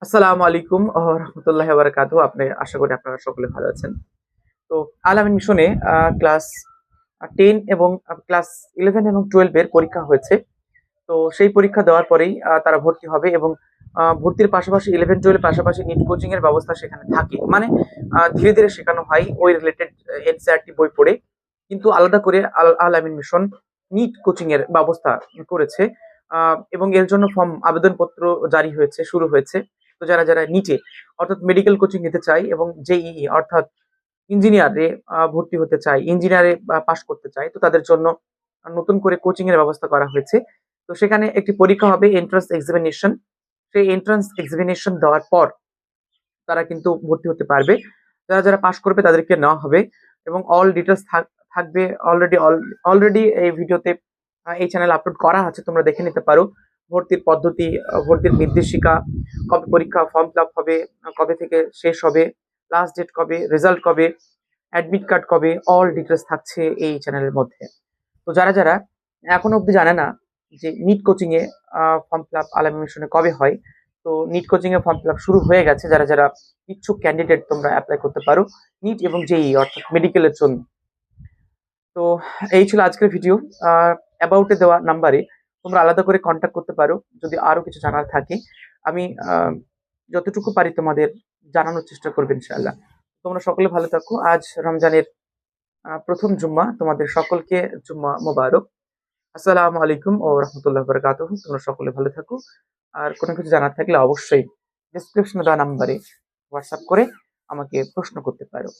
আসসালামু আলাইকুম রহমতুল্লাহ বারাকাতুহু। আশা করি আপনারা সকলে ভালো আছেন। তো আল আমিন মিশনে ক্লাস 10 এবং ক্লাস 11 এবং 12 এর পরীক্ষা হয়েছে। তো সেই পরীক্ষা দেওয়ার পরেই তারা ভর্তি হবে এবং ভর্তির পাশাপাশি 11-12 এর পাশাপাশি নিট কোচিং এর ব্যবস্থা সেখানে থাকে। মানে ধীরে, ধীরে শেখানো হয় ওই রিলেটেড এনসিইআরটি বই পড়ে। কিন্তু আলাদা করে আল আমিন মিশন নিট কোচিং এর ব্যবস্থা করেছে। এবং এর জন্য আবেদনপত্র জারি হয়েছে, শুরু হয়েছে। তো যারা নিটে অর্থাৎ মেডিকেল কোচিং নিতে চায় এবং জেইই অর্থাৎ ইঞ্জিনিয়ারে ভর্তি হতে চায়, ইঞ্জিনিয়ারে পাস করতে চায়, তো তাদের জন্য নতুন করে কোচিং এর ব্যবস্থা করা হয়েছে। তো সেখানে একটি পরীক্ষা হবে এন্ট্রান্স এক্সামিনেশন। সেই এন্ট্রান্স এক্সামিনেশন দেওয়ার পর তারা কিন্তু ভর্তি হতে পারবে। যারা পাস করবে তাদেরকে নেওয়া হবে এবং অল ডিটেইলস থাকবে অলরেডি এই ভিডিওতে এই চ্যানেলে আপলোড করা আছে। তোমরা দেখে নিতে পারো। ভর্তির পদ্ধতি, ভর্তির নির্দেশিকা, কবে পরীক্ষা ফর্ম ফিল আপ হবে, কবে থেকে শেষ হবে, লাস্ট ডেট কবে, রেজাল্ট কবে, অ্যাডমিট কার্ড কবে, অল ডিটেইলস থাকছে এই চ্যানেলের মধ্যে। তো যারা এখনো অব্দি জানে না যে নিট কোচিং এ ফর্ম ফিল আপ আল আমিন মিশনে কবে হয়, তো নিট কোচিং এ ফর্ম ফিল আপ শুরু হয়ে গেছে। যারা ইচ্ছুক ক্যান্ডিডেট তোমরা অ্যাপ্লাই করতে পারো নিট এবং জেইই অর্থাৎ মেডিকেলের জন্য। তো এই ছিল আজকের ভিডিও। অ্যাবাউট এ দেওয়া নাম্বারে তোমরা আলাদা করে কন্ট্যাক্ট করতে পারো যদি আরো কিছু জানার থাকে। আমি যতটুকু পারি তোমাদের জানানোর চেষ্টা করবো ইনশাআল্লাহ। তোমরা সকলে ভালো থাকো। আজ রমজানের প্রথম জুম্মা, তোমাদের সকলকে জুম্মা মোবারক। আসসালামু আলাইকুম ও রহমতুল্লাহ বারাকাতুহু। তোমরা সকলে ভালো থাকো। আর কোনো কিছু জানার থাকলে অবশ্যই ডেসক্রিপশনে দেওয়া নাম্বারে হোয়াটসঅ্যাপ করে আমাকে প্রশ্ন করতে পারো।